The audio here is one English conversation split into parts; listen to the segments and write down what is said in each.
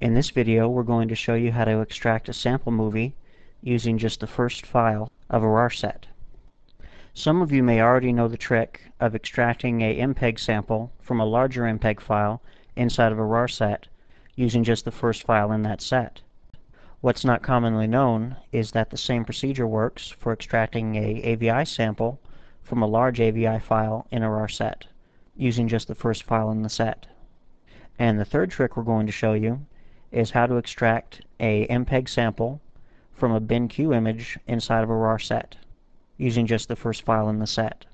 In this video, we're going to show you how to extract a sample movie using just the first file of a RAR set. Some of you may already know the trick of extracting a MPEG sample from a larger MPEG file inside of a RAR set using just the first file in that set. What's not commonly known is that the same procedure works for extracting a AVI sample from a large AVI file in a RAR set using just the first file in the set. And the third trick we're going to show you is how to extract a MPEG sample from a BenQ image inside of a RAR set using just the first file in the set.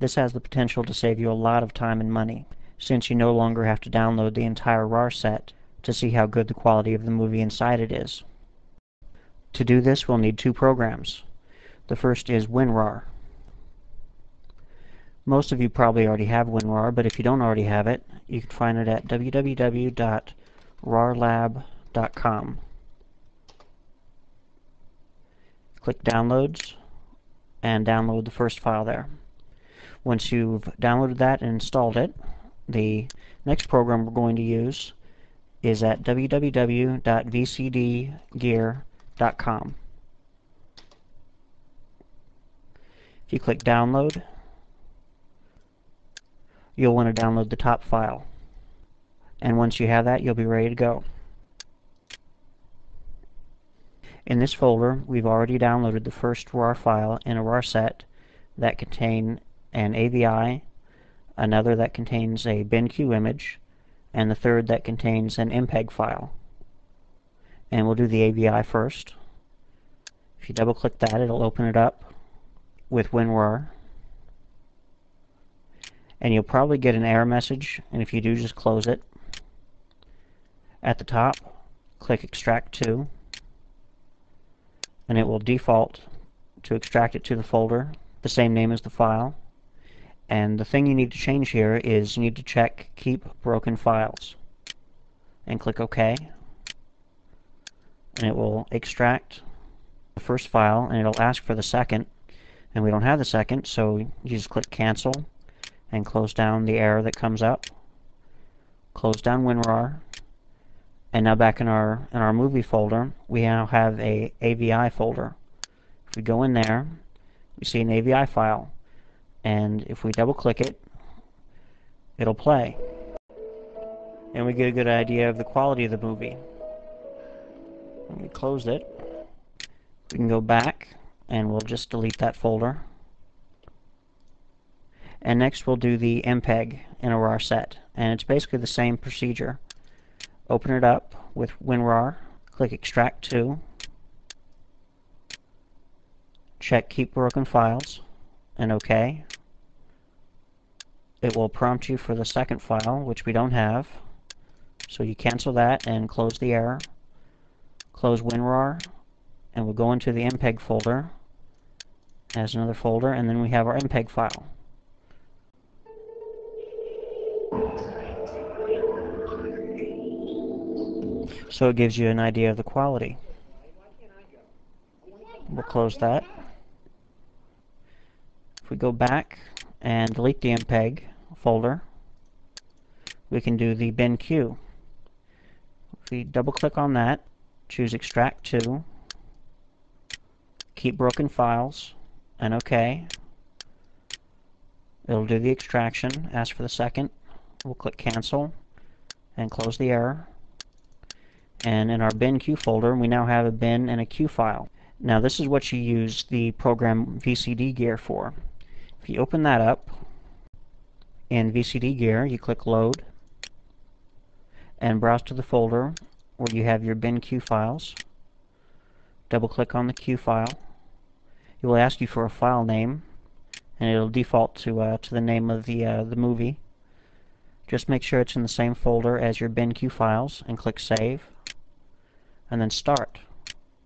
This has the potential to save you a lot of time and money, since you no longer have to download the entire RAR set to see how good the quality of the movie inside it is. To do this, we'll need two programs. The first is WinRAR. Most of you probably already have WinRAR, but if you don't already have it, you can find it at www.rarlab.com. Click Downloads and download the first file there. Once you've downloaded that and installed it, the next program we're going to use is at www.vcdgear.com. If you click Download, you'll want to download the top file. And once you have that, you'll be ready to go. In this folder, we've already downloaded the first RAR file in a RAR set that contain an AVI, another that contains a BenQ image, and the third that contains an MPEG file. And we'll do the AVI first. If you double-click that, it'll open it up with WinRAR. And you'll probably get an error message, and if you do, just close it. At the top, click Extract To, and it will default to extract it to the folder, the same name as the file. And the thing you need to change here is you need to check Keep Broken Files, and click OK. And it will extract the first file, and it'll ask for the second, and we don't have the second, so you just click Cancel and close down the error that comes up. Close down WinRAR, and now back in our movie folder, we now have a AVI folder. If we go in there, we see an AVI file, and if we double-click it, it'll play, and we get a good idea of the quality of the movie. When we close it, we can go back, and we'll just delete that folder. And next we'll do the MPEG in a RAR set, and it's basically the same procedure. Open it up with WinRAR, click Extract To, check Keep Broken Files, and OK. It will prompt you for the second file, which we don't have, so you cancel that and close the error. Close WinRAR, and we'll go into the MPEG folder as another folder, and then we have our MPEG file. So it gives you an idea of the quality. We'll close that. If we go back and delete the MPEG folder, we can do the BenQ. If we double-click on that, choose Extract To, Keep Broken Files, and OK. It'll do the extraction, ask for the second. We'll click Cancel and close the error. And in our BenQ folder, we now have a bin and a Q file. Now this is what you use the program VCD Gear for. If you open that up in VCD Gear, you click Load and browse to the folder where you have your BenQ files. Double-click on the Q file. It will ask you for a file name, and it'll default to the name of the movie. Just make sure it's in the same folder as your BenQ files, and click Save, and then Start.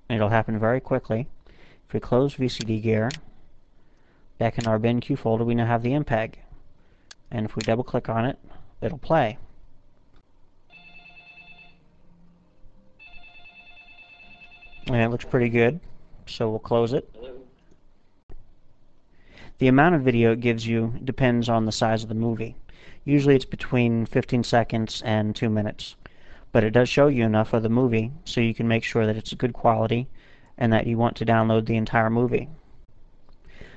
And it'll happen very quickly. If we close VCD Gear, back in our BenQ folder, we now have the MPEG. And if we double-click on it, it'll play. And it looks pretty good, so we'll close it. The amount of video it gives you depends on the size of the movie. Usually it's between 15 seconds and 2 minutes. but it does show you enough of the movie so you can make sure that it's good quality and that you want to download the entire movie.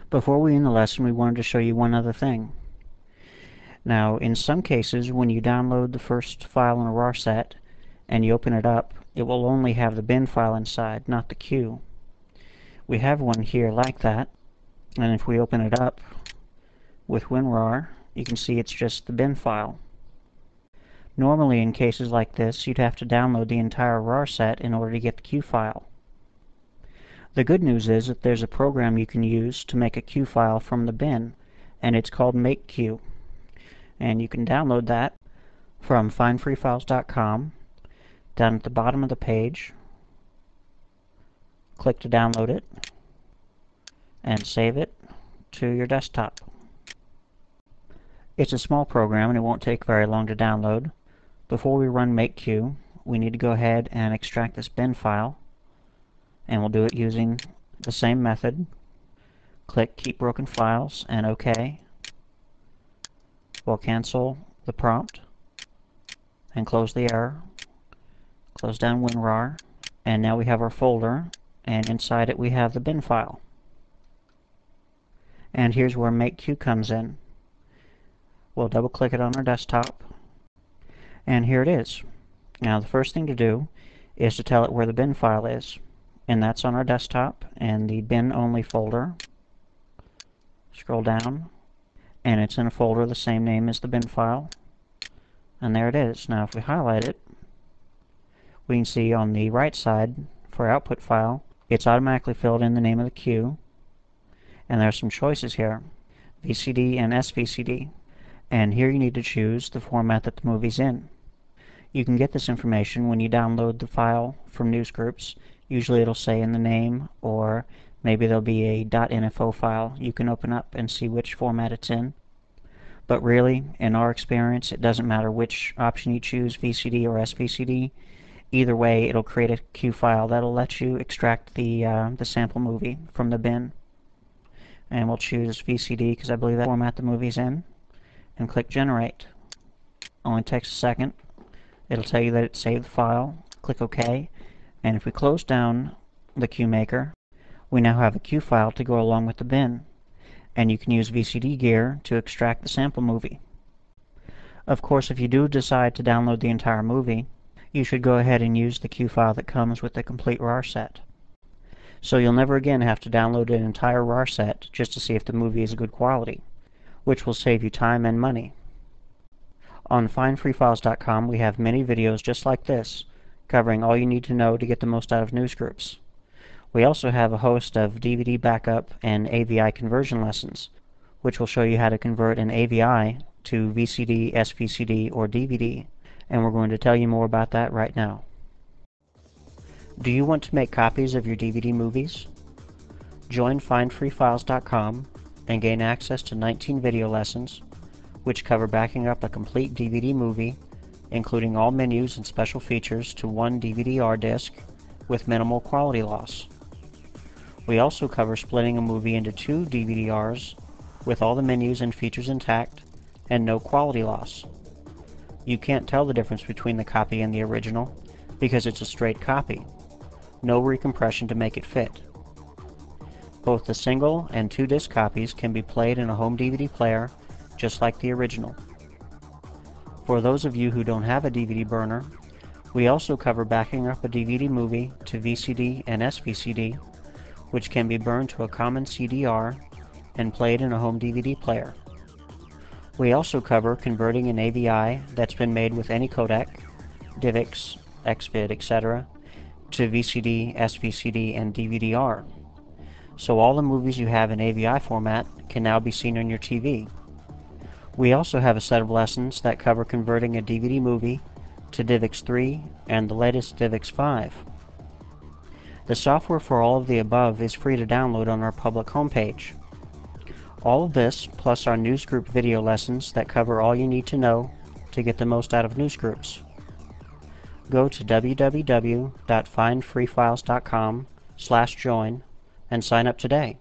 Before we end the lesson, we wanted to show you one other thing. Now, in some cases, when you download the first file in a RAR set and you open it up, it will only have the bin file inside, not the Q. We have one here like that, and if we open it up with WinRAR, you can see it's just the bin file. Normally, in cases like this, you'd have to download the entire RAR set in order to get the Q file. The good news is that there's a program you can use to make a Q file from the bin, and it's called MakeQ. And you can download that from findfreefiles.com. Down at the bottom of the page, click to download it, and save it to your desktop. It's a small program and it won't take very long to download. Before we run MakeQ, we need to go ahead and extract this bin file, and we'll do it using the same method. Click Keep Broken Files and OK. We'll cancel the prompt and close the error. Close down WinRAR, and now we have our folder, and inside it we have the bin file. And here's where MakeQ comes in. We'll double click it on our desktop, and here it is. Now the first thing to do is to tell it where the bin file is, and that's on our desktop in the bin only folder. Scroll down, and it's in a folder the same name as the bin file, and there it is. Now if we highlight it, we can see on the right side for output file, it's automatically filled in the name of the Q, and there are some choices here, VCD and SVCD, and here you need to choose the format that the movie's in. You can get this information when you download the file from Newsgroups. Usually it'll say in the name, or maybe there'll be a .info file you can open up and see which format it's in. But really, in our experience, it doesn't matter which option you choose, VCD or SVCD. Either way, it'll create a Q file that'll let you extract the sample movie from the bin. And we'll choose VCD because I believe that format the movie's in, and click Generate. Only takes a second. It'll tell you that it saved the file. Click OK, and if we close down the Q Maker, we now have a Q file to go along with the bin, and you can use VCD gear to extract the sample movie. Of course, if you do decide to download the entire movie, you should go ahead and use the Q file that comes with the complete RAR set. So you'll never again have to download an entire RAR set just to see if the movie is good quality, which will save you time and money. On findfreefiles.com we have many videos just like this, covering all you need to know to get the most out of Newsgroups. We also have a host of DVD backup and AVI conversion lessons, which will show you how to convert an AVI to VCD, SVCD, or DVD, and we're going to tell you more about that right now. Do you want to make copies of your DVD movies? Join findfreefiles.com and gain access to 19 video lessons, which cover backing up a complete DVD movie, including all menus and special features, to one DVD-R disc with minimal quality loss. We also cover splitting a movie into two DVD-Rs with all the menus and features intact and no quality loss. You can't tell the difference between the copy and the original because it's a straight copy. No recompression to make it fit. Both the single and two-disc copies can be played in a home DVD player just like the original. For those of you who don't have a DVD burner, we also cover backing up a DVD movie to VCD and SVCD, which can be burned to a common CDR and played in a home DVD player. We also cover converting an AVI that's been made with any codec, DivX, XVID, etc., to VCD, SVCD, and DVD-R. So all the movies you have in AVI format can now be seen on your TV. We also have a set of lessons that cover converting a DVD movie to DivX 3 and the latest DivX 5. The software for all of the above is free to download on our public homepage. All of this, plus our Newsgroup video lessons that cover all you need to know to get the most out of Newsgroups. Go to www.findfreefiles.com/join and sign up today.